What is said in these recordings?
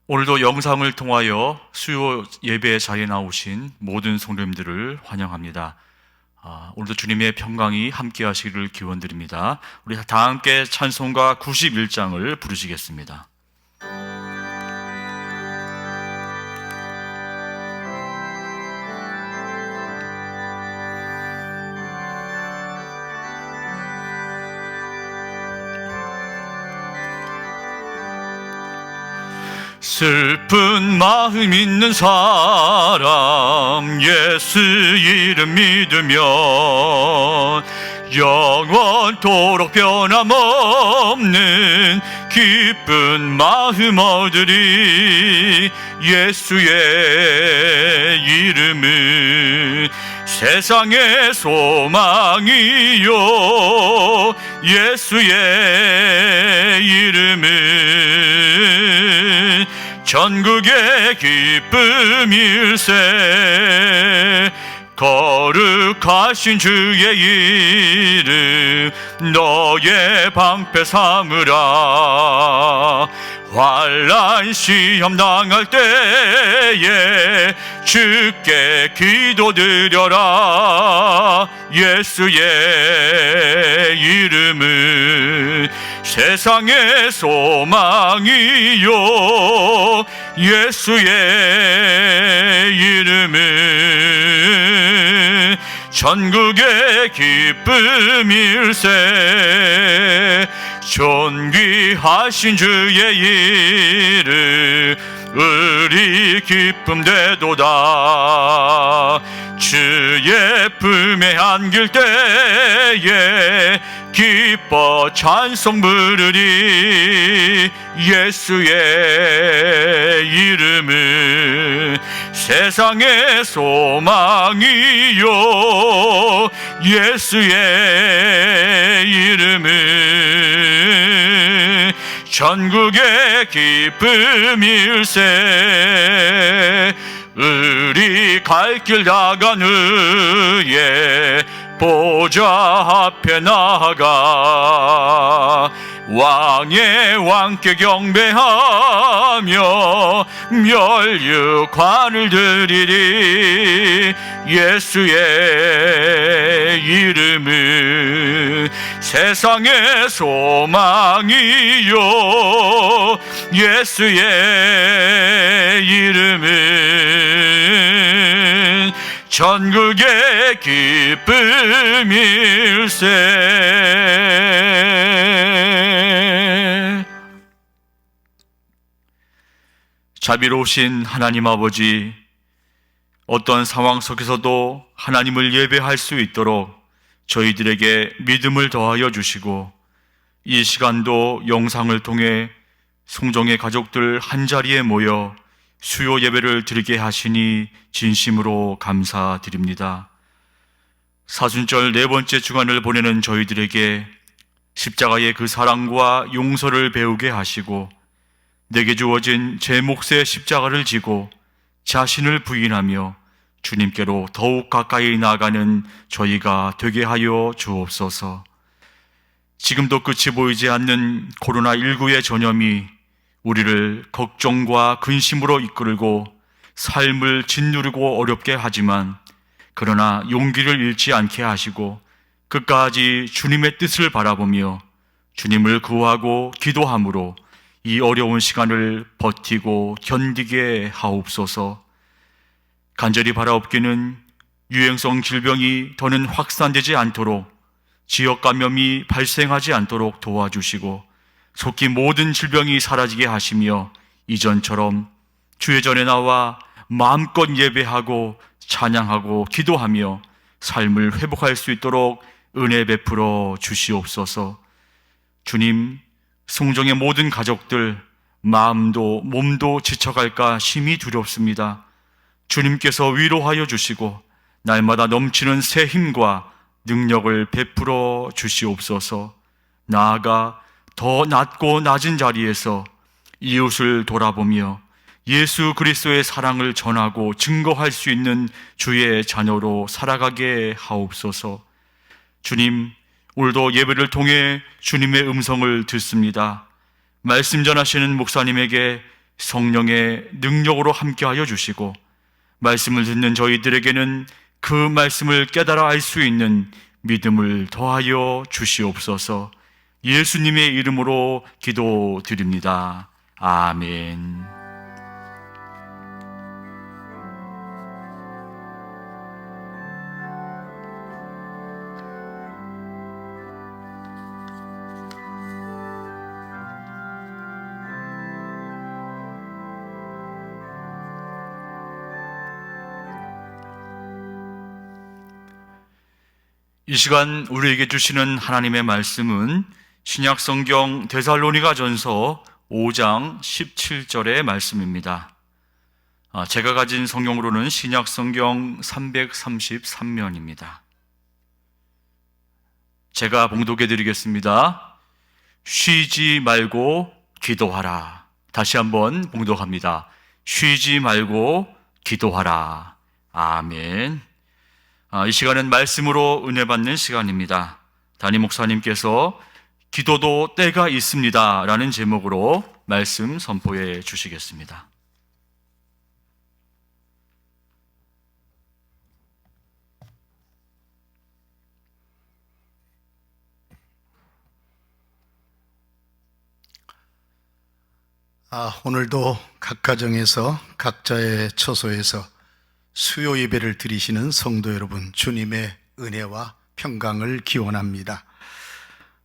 오늘도 영상을 통하여 수요 예배 자리에 나오신 모든 성도님들을 환영합니다. 오늘도 주님의 평강이 함께 하시기를 기원드립니다. 우리 다 함께 찬송가 91장을 부르시겠습니다. 슬픈 마음 있는 사람 예수 이름 믿으면 영원토록 변함없는 기쁜 마음 얻으리. 예수의 이름은 세상의 소망이요, 예수의 이름은 전국의 기쁨일세. 거룩하신 주의 이름 너의 방패 삼으라. 환난 시험 당할 때에 주께 기도드려라. 예수의 이름은 세상의 소망이요, 예수의 이름은 전국의 기쁨일세. 존귀하신 주의 이름 우리 기쁨 되도다. 주의 품에 안길 때에 기뻐 찬송 부르리. 예수의 이름은 세상의 소망이요, 예수의 이름은 전국의 기쁨일세. 우리 갈 길 나간 후에 보좌 앞에 나아가 왕의 왕께 경배하며 멸류관을 드리리. 예수의 이름은 세상의 소망이요, 예수의 이름은 전국의 기쁨일세. 자비로우신 하나님 아버지, 어떤 상황 속에서도 하나님을 예배할 수 있도록 저희들에게 믿음을 더하여 주시고, 이 시간도 영상을 통해 송정의 가족들 한자리에 모여 수요 예배를 드리게 하시니 진심으로 감사드립니다. 사순절 네 번째 주간을 보내는 저희들에게 십자가의 그 사랑과 용서를 배우게 하시고, 내게 주어진 제 몫의 십자가를 지고 자신을 부인하며 주님께로 더욱 가까이 나아가는 저희가 되게 하여 주옵소서. 지금도 끝이 보이지 않는 코로나19의 전염이 우리를 걱정과 근심으로 이끌고 삶을 짓누르고 어렵게 하지만, 그러나 용기를 잃지 않게 하시고 끝까지 주님의 뜻을 바라보며 주님을 구하고 기도함으로 이 어려운 시간을 버티고 견디게 하옵소서. 간절히 바라옵기는 유행성 질병이 더는 확산되지 않도록, 지역 감염이 발생하지 않도록 도와주시고 속히 모든 질병이 사라지게 하시며, 이전처럼 주의 전에 나와 마음껏 예배하고 찬양하고 기도하며 삶을 회복할 수 있도록 은혜 베풀어 주시옵소서. 주님, 송정의 모든 가족들 마음도 몸도 지쳐갈까 심히 두렵습니다. 주님께서 위로하여 주시고 날마다 넘치는 새 힘과 능력을 베풀어 주시옵소서. 나아가 더 낮고 낮은 자리에서 이웃을 돌아보며 예수 그리스도의 사랑을 전하고 증거할 수 있는 주의 자녀로 살아가게 하옵소서. 주님, 오늘도 예배를 통해 주님의 음성을 듣습니다. 말씀 전하시는 목사님에게 성령의 능력으로 함께하여 주시고 말씀을 듣는 저희들에게는 그 말씀을 깨달아 알 수 있는 믿음을 더하여 주시옵소서. 예수님의 이름으로 기도드립니다. 아멘. 이 시간 우리에게 주시는 하나님의 말씀은 신약성경 데살로니가전서 5장 17절의 말씀입니다. 제가 가진 성경으로는 신약성경 333면입니다. 제가 봉독해 드리겠습니다. 쉬지 말고 기도하라. 다시 한번 봉독합니다. 쉬지 말고 기도하라. 아멘. 이 시간은 말씀으로 은혜 받는 시간입니다. 담임 목사님께서 기도도 때가 있습니다 라는 제목으로 말씀 선포해 주시겠습니다. 오늘도 각 가정에서 각자의 처소에서 수요 예배를 드리시는 성도 여러분, 주님의 은혜와 평강을 기원합니다.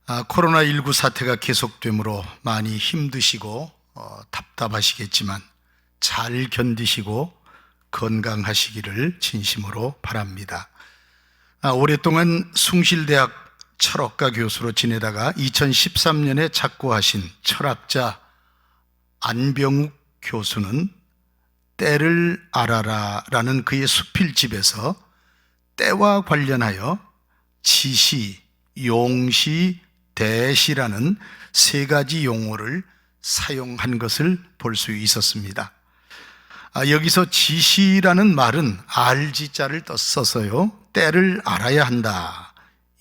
코로나19 사태가 계속되므로 많이 힘드시고 답답하시겠지만 잘 견디시고 건강하시기를 진심으로 바랍니다. 오랫동안 숭실대학 철학과 교수로 지내다가 2013년에 작고하신 철학자 안병욱 교수는 때를 알아라 라는 그의 수필집에서 때와 관련하여 지시, 용시, 대시라는 세 가지 용어를 사용한 것을 볼 수 있었습니다. 여기서 지시라는 말은 알지자를 써서요, 때를 알아야 한다.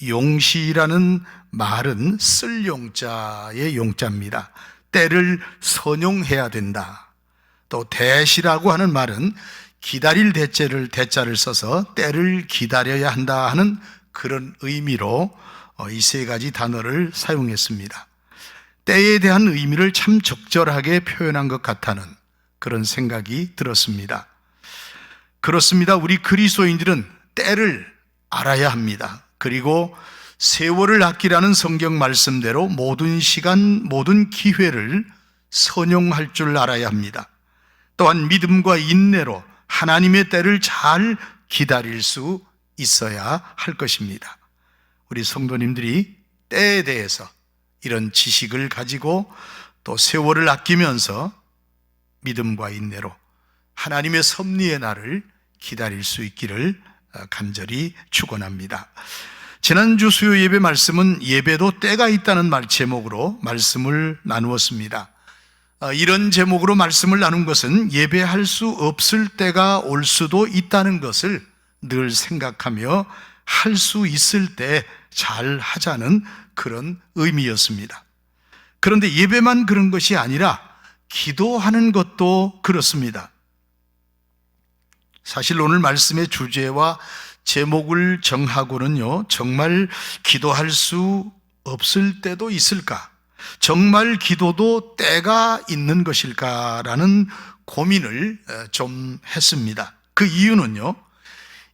용시라는 말은 쓸 용자의 용자입니다. 때를 선용해야 된다. 또 대시라고 하는 말은 기다릴 대자를 써서 때를 기다려야 한다 하는 그런 의미로 이 세 가지 단어를 사용했습니다. 때에 대한 의미를 참 적절하게 표현한 것 같다는 그런 생각이 들었습니다. 그렇습니다. 우리 그리스도인들은 때를 알아야 합니다. 그리고 세월을 아끼라는 성경 말씀대로 모든 시간, 모든 기회를 선용할 줄 알아야 합니다. 또한 믿음과 인내로 하나님의 때를 잘 기다릴 수 있어야 할 것입니다. 우리 성도님들이 때에 대해서 이런 지식을 가지고 또 세월을 아끼면서 믿음과 인내로 하나님의 섭리의 날을 기다릴 수 있기를 간절히 축원합니다. 지난주 수요 예배 말씀은 예배도 때가 있다는 제목으로 말씀을 나누었습니다. 이런 제목으로 말씀을 나눈 것은 예배할 수 없을 때가 올 수도 있다는 것을 늘 생각하며 할 수 있을 때 잘 하자는 그런 의미였습니다. 그런데 예배만 그런 것이 아니라 기도하는 것도 그렇습니다. 사실 오늘 말씀의 주제와 제목을 정하고는요, 정말 기도할 수 없을 때도 있을까? 정말 기도도 때가 있는 것일까라는 고민을 좀 했습니다. 그 이유는요,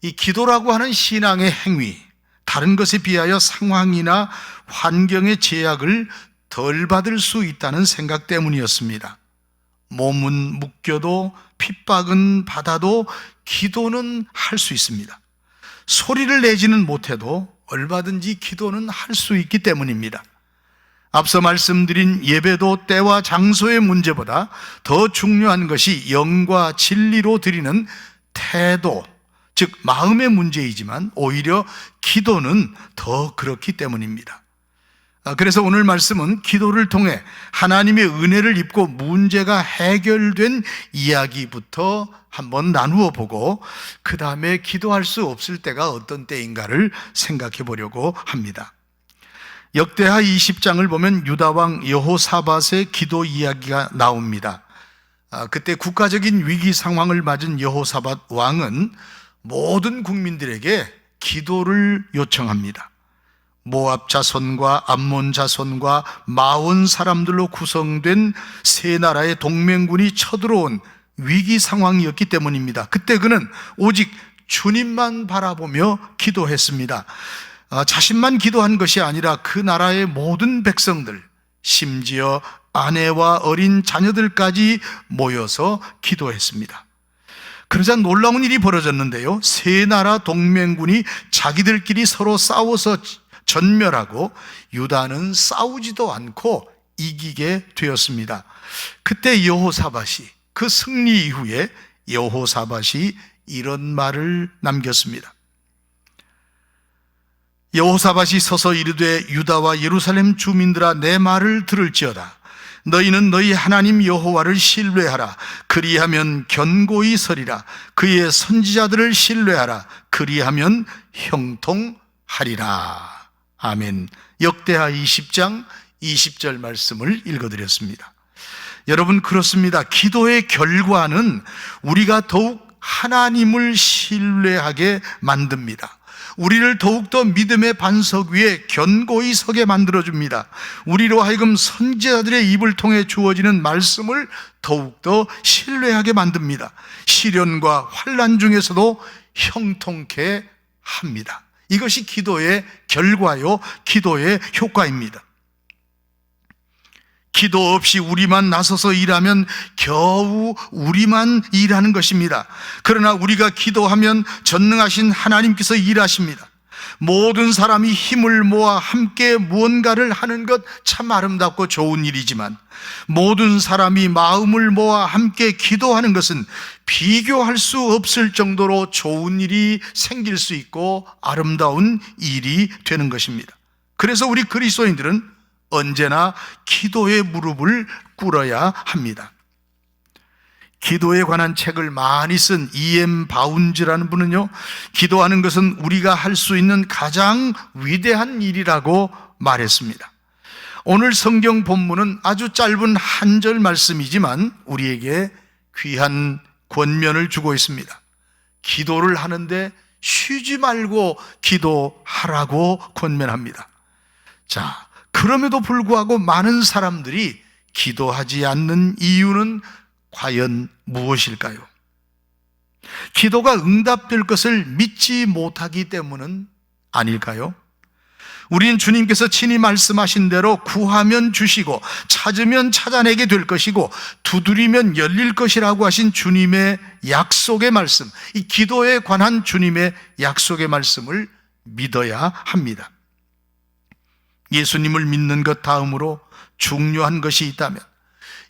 이 기도라고 하는 신앙의 행위, 다른 것에 비하여 상황이나 환경의 제약을 덜 받을 수 있다는 생각 때문이었습니다. 몸은 묶여도 핍박은 받아도 기도는 할 수 있습니다. 소리를 내지는 못해도 얼마든지 기도는 할 수 있기 때문입니다. 앞서 말씀드린 예배도 때와 장소의 문제보다 더 중요한 것이 영과 진리로 드리는 태도, 즉 마음의 문제이지만 오히려 기도는 더 그렇기 때문입니다. 그래서 오늘 말씀은 기도를 통해 하나님의 은혜를 입고 문제가 해결된 이야기부터 한번 나누어 보고 그 다음에 기도할 수 없을 때가 어떤 때인가를 생각해 보려고 합니다. 역대하 20장을 보면 유다왕 여호사밧의 기도 이야기가 나옵니다. 그때 국가적인 위기 상황을 맞은 여호사밧 왕은 모든 국민들에게 기도를 요청합니다. 모압 자손과 암몬 자손과 마온 사람들로 구성된 세 나라의 동맹군이 쳐들어온 위기 상황이었기 때문입니다. 그때 그는 오직 주님만 바라보며 기도했습니다. 자신만 기도한 것이 아니라 그 나라의 모든 백성들, 심지어 아내와 어린 자녀들까지 모여서 기도했습니다. 그러자 놀라운 일이 벌어졌는데요. 세 나라 동맹군이 자기들끼리 서로 싸워서 전멸하고 유다는 싸우지도 않고 이기게 되었습니다. 그때 여호사밧이, 그 승리 이후에 여호사밧이 이런 말을 남겼습니다. 여호사밧이 서서 이르되 유다와 예루살렘 주민들아, 내 말을 들을지어다. 너희는 너희 하나님 여호와를 신뢰하라. 그리하면 견고히 서리라. 그의 선지자들을 신뢰하라. 그리하면 형통하리라. 아멘. 역대하 20장 20절 말씀을 읽어드렸습니다. 여러분, 그렇습니다. 기도의 결과는 우리가 더욱 하나님을 신뢰하게 만듭니다. 우리를 더욱더 믿음의 반석 위에 견고히 서게 만들어줍니다. 우리로 하여금 선지자들의 입을 통해 주어지는 말씀을 더욱더 신뢰하게 만듭니다. 시련과 환난 중에서도 형통케 합니다. 이것이 기도의 결과요, 기도의 효과입니다. 기도 없이 우리만 나서서 일하면 겨우 우리만 일하는 것입니다. 그러나 우리가 기도하면 전능하신 하나님께서 일하십니다. 모든 사람이 힘을 모아 함께 무언가를 하는 것 참 아름답고 좋은 일이지만, 모든 사람이 마음을 모아 함께 기도하는 것은 비교할 수 없을 정도로 좋은 일이 생길 수 있고 아름다운 일이 되는 것입니다. 그래서 우리 그리스도인들은 언제나 기도의 무릎을 꿇어야 합니다. 기도에 관한 책을 많이 쓴 E.M. 바운즈라는 분은요, 기도하는 것은 우리가 할 수 있는 가장 위대한 일이라고 말했습니다. 오늘 성경 본문은 아주 짧은 한 절 말씀이지만 우리에게 귀한 권면을 주고 있습니다. 기도를 하는데 쉬지 말고 기도하라고 권면합니다. 자, 그럼에도 불구하고 많은 사람들이 기도하지 않는 이유는 과연 무엇일까요? 기도가 응답될 것을 믿지 못하기 때문은 아닐까요? 우리는 주님께서 친히 말씀하신 대로 구하면 주시고 찾으면 찾아내게 될 것이고 두드리면 열릴 것이라고 하신 주님의 약속의 말씀, 이 기도에 관한 주님의 약속의 말씀을 믿어야 합니다. 예수님을 믿는 것 다음으로 중요한 것이 있다면,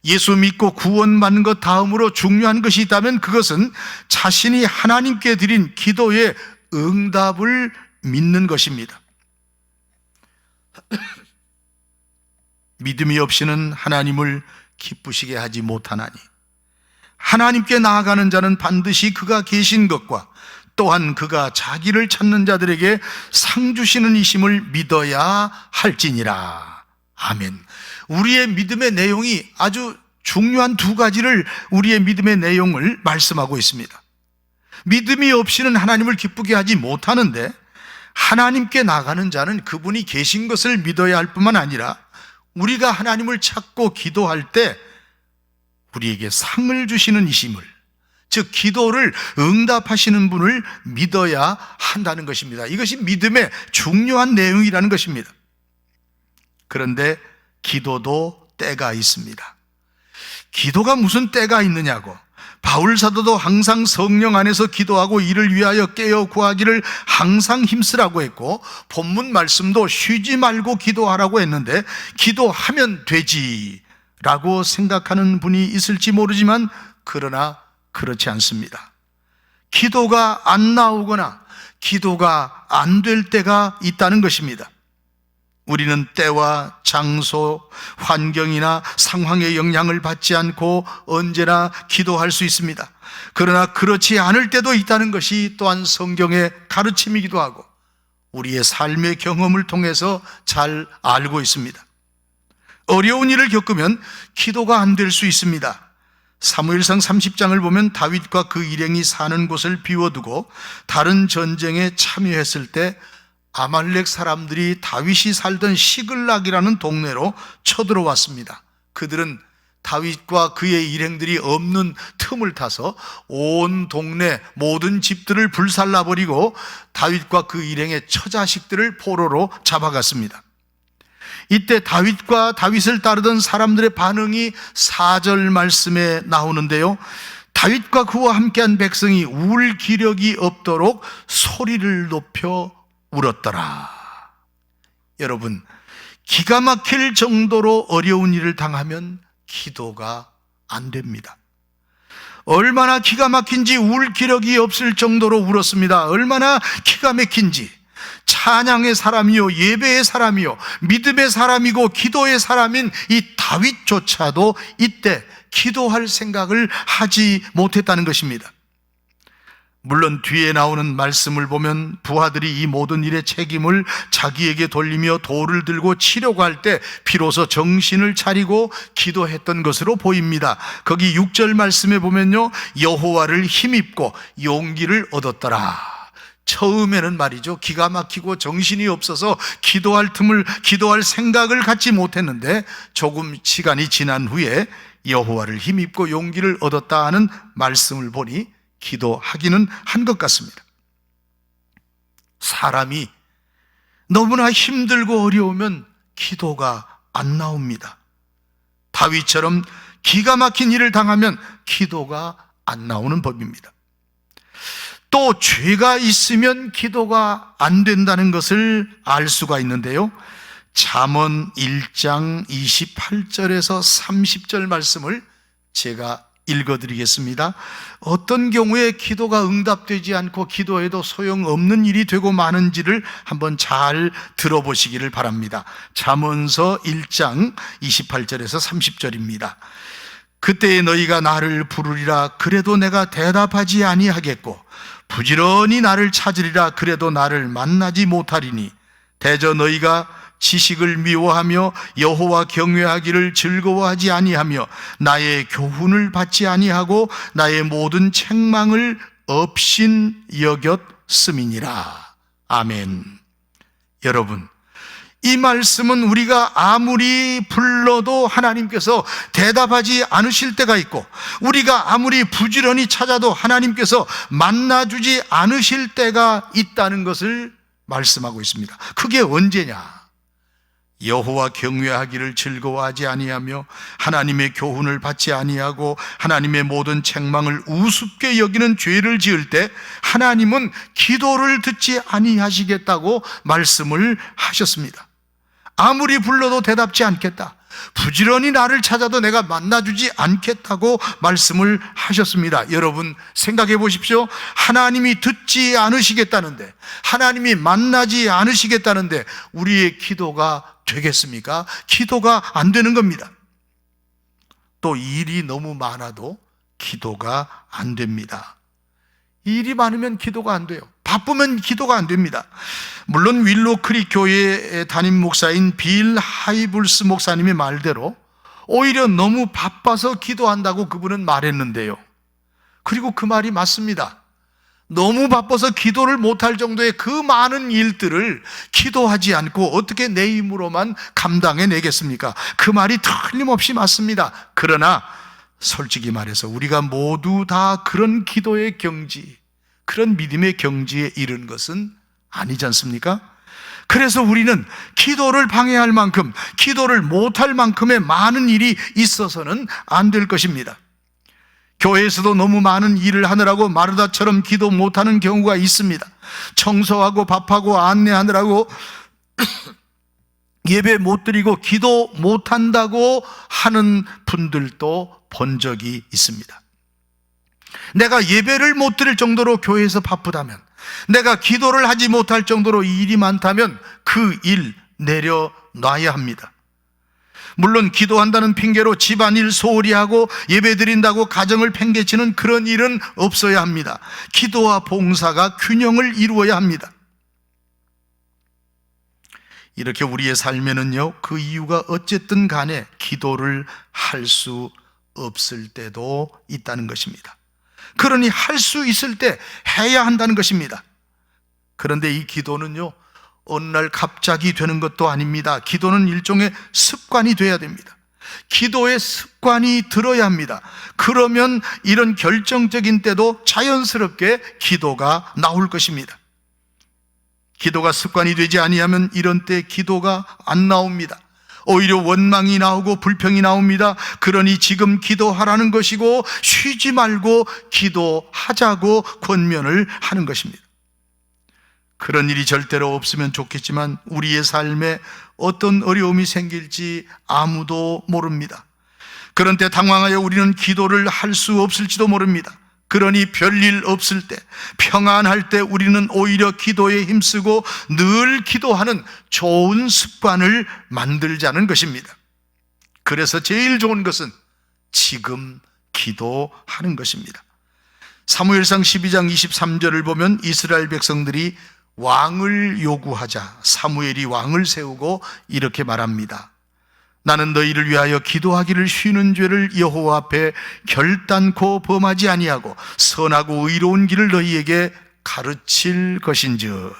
예수 믿고 구원받는 것 다음으로 중요한 것이 있다면 그것은 자신이 하나님께 드린 기도의 응답을 믿는 것입니다. 믿음이 없이는 하나님을 기쁘시게 하지 못하나니, 하나님께 나아가는 자는 반드시 그가 계신 것과 또한 그가 자기를 찾는 자들에게 상 주시는 이심을 믿어야 할지니라. 아멘. 우리의 믿음의 내용이 아주 중요한 두 가지를, 우리의 믿음의 내용을 말씀하고 있습니다. 믿음이 없이는 하나님을 기쁘게 하지 못하는데, 하나님께 나가는 자는 그분이 계신 것을 믿어야 할 뿐만 아니라 우리가 하나님을 찾고 기도할 때 우리에게 상을 주시는 이심을, 즉 기도를 응답하시는 분을 믿어야 한다는 것입니다. 이것이 믿음의 중요한 내용이라는 것입니다. 그런데 기도도 때가 있습니다. 기도가 무슨 때가 있느냐고, 바울 사도도 항상 성령 안에서 기도하고 이를 위하여 깨어 구하기를 항상 힘쓰라고 했고, 본문 말씀도 쉬지 말고 기도하라고 했는데, 기도하면 되지라고 생각하는 분이 있을지 모르지만 그러나 그렇지 않습니다. 기도가 안 나오거나 기도가 안 될 때가 있다는 것입니다. 우리는 때와 장소, 환경이나 상황의 영향을 받지 않고 언제나 기도할 수 있습니다. 그러나 그렇지 않을 때도 있다는 것이 또한 성경의 가르침이기도 하고 우리의 삶의 경험을 통해서 잘 알고 있습니다. 어려운 일을 겪으면 기도가 안 될 수 있습니다. 사무엘상 30장을 보면 다윗과 그 일행이 사는 곳을 비워두고 다른 전쟁에 참여했을 때 아말렉 사람들이 다윗이 살던 시글락이라는 동네로 쳐들어왔습니다. 그들은 다윗과 그의 일행들이 없는 틈을 타서 온 동네 모든 집들을 불살라버리고 다윗과 그 일행의 처자식들을 포로로 잡아갔습니다. 이때 다윗과 다윗을 따르던 사람들의 반응이 4절 말씀에 나오는데요, 다윗과 그와 함께한 백성이 울 기력이 없도록 소리를 높여 울었더라. 여러분, 기가 막힐 정도로 어려운 일을 당하면 기도가 안 됩니다. 얼마나 기가 막힌지 울 기력이 없을 정도로 울었습니다. 얼마나 기가 막힌지. 찬양의 사람이요, 예배의 사람이요, 믿음의 사람이고 기도의 사람인 이 다윗조차도 이때 기도할 생각을 하지 못했다는 것입니다. 물론 뒤에 나오는 말씀을 보면 부하들이 이 모든 일의 책임을 자기에게 돌리며 돌을 들고 치려고 할 때 비로소 정신을 차리고 기도했던 것으로 보입니다. 거기 6절 말씀에 보면요, 여호와를 힘입고 용기를 얻었더라. 처음에는 말이죠, 기가 막히고 정신이 없어서 기도할 생각을 갖지 못했는데 조금 시간이 지난 후에 여호와를 힘입고 용기를 얻었다 하는 말씀을 보니 기도하기는 한 것 같습니다. 사람이 너무나 힘들고 어려우면 기도가 안 나옵니다. 다윗처럼 기가 막힌 일을 당하면 기도가 안 나오는 법입니다. 또 죄가 있으면 기도가 안 된다는 것을 알 수가 있는데요, 잠언 1장 28절에서 30절 말씀을 제가 읽어드리겠습니다. 어떤 경우에 기도가 응답되지 않고 기도해도 소용없는 일이 되고 마는지를 한번 잘 들어보시기를 바랍니다. 잠언서 1장 28절에서 30절입니다. 그때에 너희가 나를 부르리라. 그래도 내가 대답하지 아니하겠고 부지런히 나를 찾으리라. 그래도 나를 만나지 못하리니 대저 너희가 지식을 미워하며 여호와 경외하기를 즐거워하지 아니하며 나의 교훈을 받지 아니하고 나의 모든 책망을 업신 여겼음이니라. 아멘. 여러분, 이 말씀은 우리가 아무리 불러도 하나님께서 대답하지 않으실 때가 있고 우리가 아무리 부지런히 찾아도 하나님께서 만나주지 않으실 때가 있다는 것을 말씀하고 있습니다. 그게 언제냐? 여호와 경외하기를 즐거워하지 아니하며 하나님의 교훈을 받지 아니하고 하나님의 모든 책망을 우습게 여기는 죄를 지을 때 하나님은 기도를 듣지 아니하시겠다고 말씀을 하셨습니다. 아무리 불러도 대답지 않겠다, 부지런히 나를 찾아도 내가 만나주지 않겠다고 말씀을 하셨습니다. 여러분 생각해 보십시오. 하나님이 듣지 않으시겠다는데, 하나님이 만나지 않으시겠다는데 우리의 기도가 되겠습니까? 기도가 안 되는 겁니다. 또 일이 너무 많아도 기도가 안 됩니다. 일이 많으면 기도가 안 돼요. 바쁘면 기도가 안 됩니다. 물론 윌로크릭 교회의 담임 목사인 빌 하이블스 목사님의 말대로 오히려 너무 바빠서 기도한다고 그분은 말했는데요, 그리고 그 말이 맞습니다. 너무 바빠서 기도를 못할 정도의 그 많은 일들을 기도하지 않고 어떻게 내 힘으로만 감당해내겠습니까? 그 말이 틀림없이 맞습니다. 그러나 솔직히 말해서 우리가 모두 다 그런 기도의 경지, 그런 믿음의 경지에 이른 것은 아니지 않습니까? 그래서 우리는 기도를 방해할 만큼, 기도를 못할 만큼의 많은 일이 있어서는 안 될 것입니다. 교회에서도 너무 많은 일을 하느라고 마르다처럼 기도 못하는 경우가 있습니다. 청소하고 밥하고 안내하느라고 예배 못 드리고 기도 못한다고 하는 분들도 본 적이 있습니다. 내가 예배를 못 드릴 정도로 교회에서 바쁘다면, 내가 기도를 하지 못할 정도로 일이 많다면 그 일 내려놔야 합니다. 물론 기도한다는 핑계로 집안일 소홀히 하고 예배드린다고 가정을 팽개치는 그런 일은 없어야 합니다. 기도와 봉사가 균형을 이루어야 합니다. 이렇게 우리의 삶에는요, 그 이유가 어쨌든 간에 기도를 할 수 없을 때도 있다는 것입니다. 그러니 할 수 있을 때 해야 한다는 것입니다. 그런데 이 기도는요, 어느 날 갑자기 되는 것도 아닙니다. 기도는 일종의 습관이 돼야 됩니다. 기도의 습관이 들어야 합니다. 그러면 이런 결정적인 때도 자연스럽게 기도가 나올 것입니다. 기도가 습관이 되지 아니하면 이런 때 기도가 안 나옵니다. 오히려 원망이 나오고 불평이 나옵니다. 그러니 지금 기도하라는 것이고 쉬지 말고 기도하자고 권면을 하는 것입니다. 그런 일이 절대로 없으면 좋겠지만 우리의 삶에 어떤 어려움이 생길지 아무도 모릅니다. 그런 때 당황하여 우리는 기도를 할 수 없을지도 모릅니다. 그러니 별일 없을 때, 평안할 때 우리는 오히려 기도에 힘쓰고 늘 기도하는 좋은 습관을 만들자는 것입니다. 그래서 제일 좋은 것은 지금 기도하는 것입니다. 사무엘상 12장 23절을 보면 이스라엘 백성들이 왕을 요구하자 사무엘이 왕을 세우고 이렇게 말합니다. 나는 너희를 위하여 기도하기를 쉬는 죄를 여호와 앞에 결단코 범하지 아니하고 선하고 의로운 길을 너희에게 가르칠 것인즉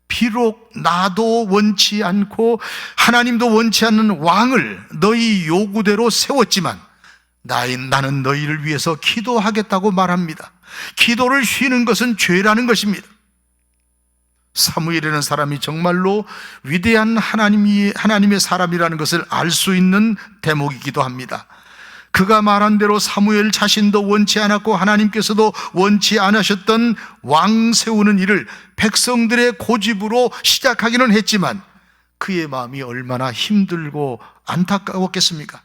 비록 나도 원치 않고 하나님도 원치 않는 왕을 너희 요구대로 세웠지만 나는 너희를 위해서 기도하겠다고 말합니다. 기도를 쉬는 것은 죄라는 것입니다. 사무엘이라는 사람이 정말로 위대한 하나님의 사람이라는 것을 알 수 있는 대목이기도 합니다. 그가 말한 대로 사무엘 자신도 원치 않았고 하나님께서도 원치 않으셨던 왕 세우는 일을 백성들의 고집으로 시작하기는 했지만 그의 마음이 얼마나 힘들고 안타까웠겠습니까?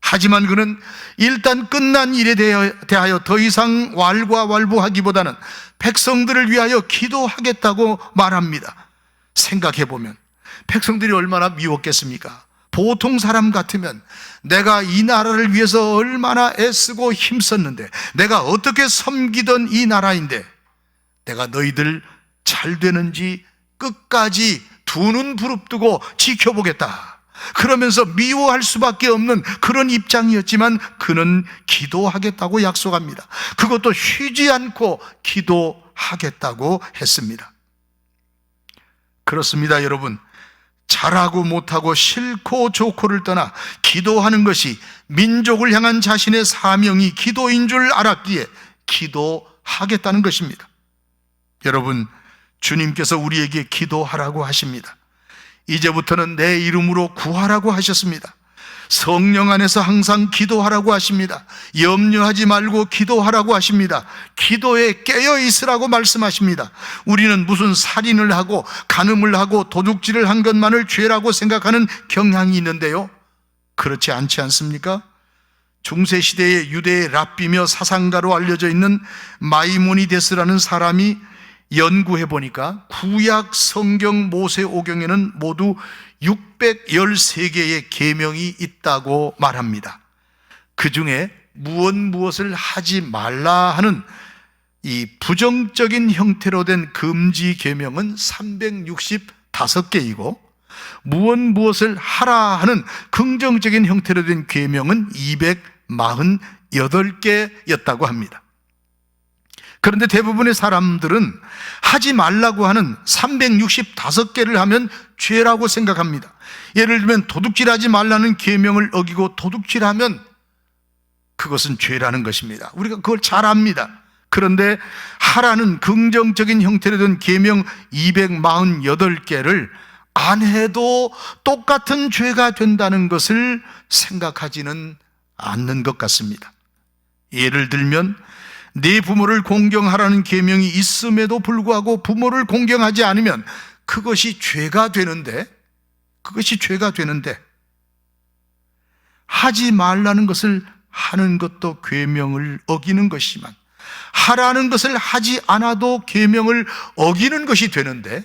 하지만 그는 일단 끝난 일에 대하여 더 이상 왈가왈부하기보다는 백성들을 위하여 기도하겠다고 말합니다. 생각해보면 백성들이 얼마나 미웠겠습니까? 보통 사람 같으면 내가 이 나라를 위해서 얼마나 애쓰고 힘썼는데, 내가 어떻게 섬기던 이 나라인데 내가 너희들 잘 되는지 끝까지 두 눈 부릅뜨고 지켜보겠다, 그러면서 미워할 수밖에 없는 그런 입장이었지만 그는 기도하겠다고 약속합니다. 그것도 쉬지 않고 기도하겠다고 했습니다. 그렇습니다, 여러분. 잘하고 못하고 싫고 좋고를 떠나 기도하는 것이 민족을 향한 자신의 사명이 기도인 줄 알았기에 기도하겠다는 것입니다. 여러분, 주님께서 우리에게 기도하라고 하십니다. 이제부터는 내 이름으로 구하라고 하셨습니다. 성령 안에서 항상 기도하라고 하십니다. 염려하지 말고 기도하라고 하십니다. 기도에 깨어 있으라고 말씀하십니다. 우리는 무슨 살인을 하고 간음을 하고 도둑질을 한 것만을 죄라고 생각하는 경향이 있는데요, 그렇지 않지 않습니까? 중세시대의 유대의 랍비며 사상가로 알려져 있는 마이모니데스라는 사람이 연구해 보니까 구약 성경 모세오경에는 모두 613개의 계명이 있다고 말합니다. 그 중에 무엇을 하지 말라 하는 이 부정적인 형태로 된 금지 계명은 365개이고 무엇을 하라 하는 긍정적인 형태로 된 계명은 248개였다고 합니다. 그런데 대부분의 사람들은 하지 말라고 하는 365개를 하면 죄라고 생각합니다. 예를 들면 도둑질하지 말라는 계명을 어기고 도둑질하면 그것은 죄라는 것입니다. 우리가 그걸 잘 압니다. 그런데 하라는 긍정적인 형태로 된 계명 248개를 안 해도 똑같은 죄가 된다는 것을 생각하지는 않는 것 같습니다. 예를 들면 네 부모를 공경하라는 계명이 있음에도 불구하고 부모를 공경하지 않으면 그것이 죄가 되는데 하지 말라는 것을 하는 것도 계명을 어기는 것이지만 하라는 것을 하지 않아도 계명을 어기는 것이 되는데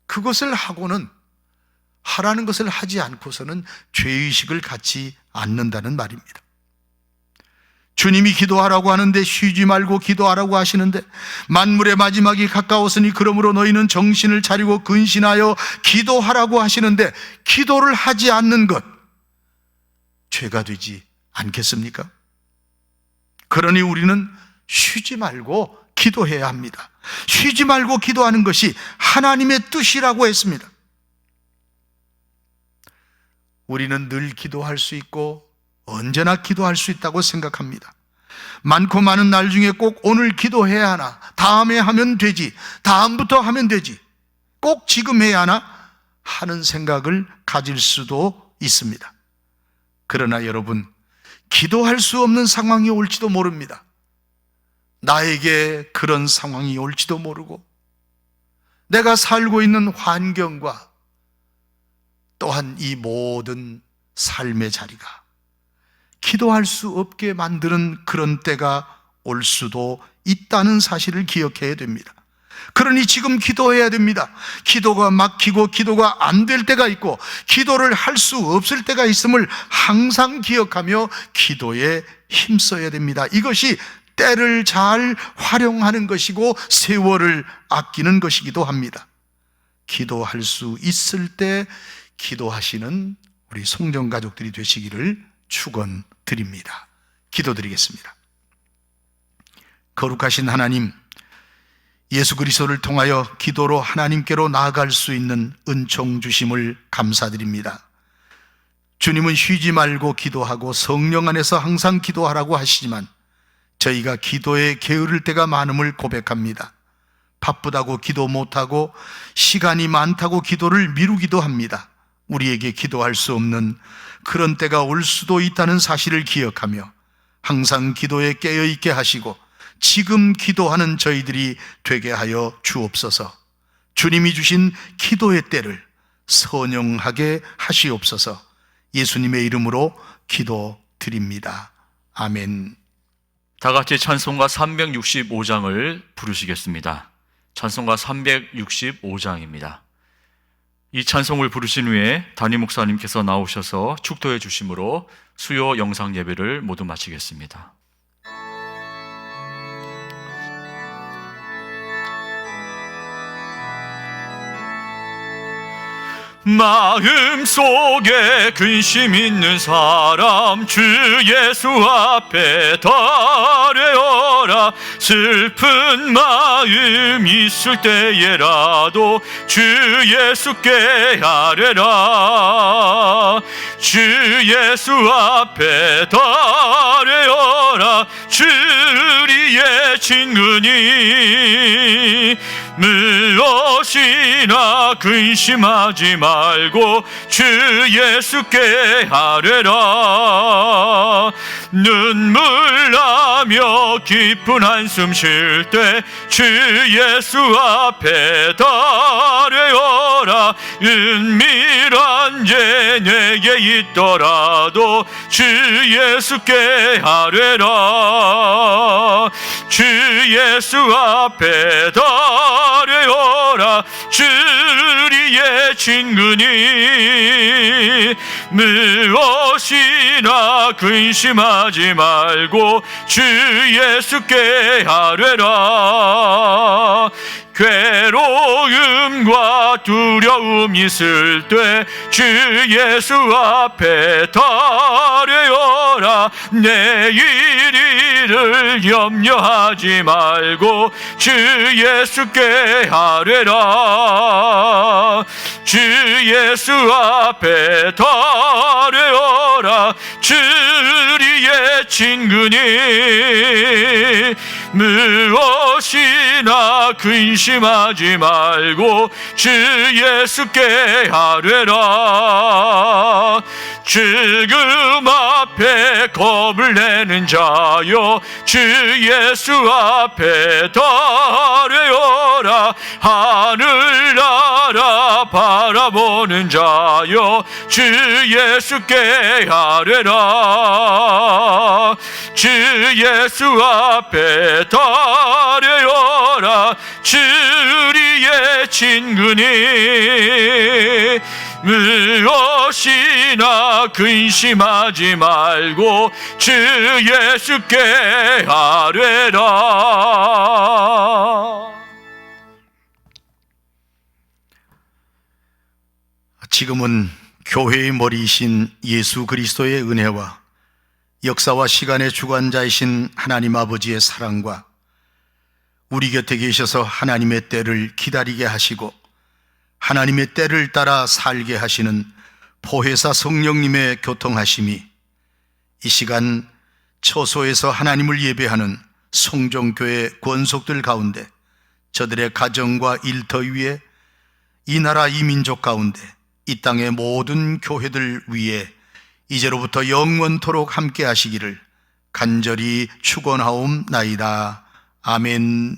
그것을 하고는 하라는 것을 하지 않고서는 죄의식을 갖지 않는다는 말입니다. 주님이 기도하라고 하는데 쉬지 말고 기도하라고 하시는데 만물의 마지막이 가까웠으니 그러므로 너희는 정신을 차리고 근신하여 기도하라고 하시는데 기도를 하지 않는 것 죄가 되지 않겠습니까? 그러니 우리는 쉬지 말고 기도해야 합니다. 쉬지 말고 기도하는 것이 하나님의 뜻이라고 했습니다. 우리는 늘 기도할 수 있고 언제나 기도할 수 있다고 생각합니다. 많고 많은 날 중에 꼭 오늘 기도해야 하나, 다음에 하면 되지, 다음부터 하면 되지, 꼭 지금 해야 하나 하는 생각을 가질 수도 있습니다. 그러나 여러분, 기도할 수 없는 상황이 올지도 모릅니다. 나에게 그런 상황이 올지도 모르고 내가 살고 있는 환경과 또한 이 모든 삶의 자리가 기도할 수 없게 만드는 그런 때가 올 수도 있다는 사실을 기억해야 됩니다. 그러니 지금 기도해야 됩니다. 기도가 막히고 기도가 안 될 때가 있고 기도를 할 수 없을 때가 있음을 항상 기억하며 기도에 힘써야 됩니다. 이것이 때를 잘 활용하는 것이고 세월을 아끼는 것이기도 합니다. 기도할 수 있을 때 기도하시는 우리 성전 가족들이 되시기를 축원드립니다. 기도드리겠습니다. 거룩하신 하나님, 예수 그리스도를 통하여 기도로 하나님께로 나아갈 수 있는 은총 주심을 감사드립니다. 주님은 쉬지 말고 기도하고 성령 안에서 항상 기도하라고 하시지만 저희가 기도에 게으를 때가 많음을 고백합니다. 바쁘다고 기도 못하고 시간이 많다고 기도를 미루기도 합니다. 우리에게 기도할 수 없는 그런 때가 올 수도 있다는 사실을 기억하며 항상 기도에 깨어있게 하시고 지금 기도하는 저희들이 되게 하여 주옵소서. 주님이 주신 기도의 때를 선용하게 하시옵소서. 예수님의 이름으로 기도드립니다. 아멘. 다 같이 찬송가 365장을 부르시겠습니다. 찬송가 365장입니다. 이 찬송을 부르신 후에 담임 목사님께서 나오셔서 축도해 주심으로 수요 영상 예배를 모두 마치겠습니다. 마음속에 근심 있는 사람 주 예수 앞에 달려라. 슬픈 마음 있을 때에라도 주 예수께 아뢰라. 주 예수 앞에 달려라. 주리의 친근이 무엇이나 근심하지 말고 주 예수께 아뢰라. 눈물 나며 깊은 한숨 쉴 때 주 예수 앞에 달려라. 은밀한 죄 내게 있더라도 주 예수께 아뢰라. 주 예수 앞에 달려라. 주리의 친근이 무엇이나 근심하지 말고 주 예수께 아뢰라. 괴로움과 두려움 있을 때 주 예수 앞에 달려라. 내일을 염려하지 말고 주 예수께 아뢰라. 주 예수 앞에 달려라. 주리의 친근이 무엇이나 근심하지 말고 주 예수께 아뢰라. 죽음 앞에 겁을 내는 자여 주 예수 앞에 달려라. 하늘나라 바라보는 자여 주 예수께 아뢰라. 주 예수 앞에 달려라. 주리의 친근이 무엇이나 근심하지 말고 주 예수께 아뢰라. 지금은 교회의 머리이신 예수 그리스도의 은혜와 역사와 시간의 주관자이신 하나님 아버지의 사랑과 우리 곁에 계셔서 하나님의 때를 기다리게 하시고 하나님의 때를 따라 살게 하시는 보혜사 성령님의 교통하심이 이 시간 처소에서 하나님을 예배하는 성종교회 권속들 가운데, 저들의 가정과 일터 위에, 이 나라 이 민족 가운데, 이 땅의 모든 교회들 위에 이제로부터 영원토록 함께 하시기를 간절히 축원하옵나이다. 아멘.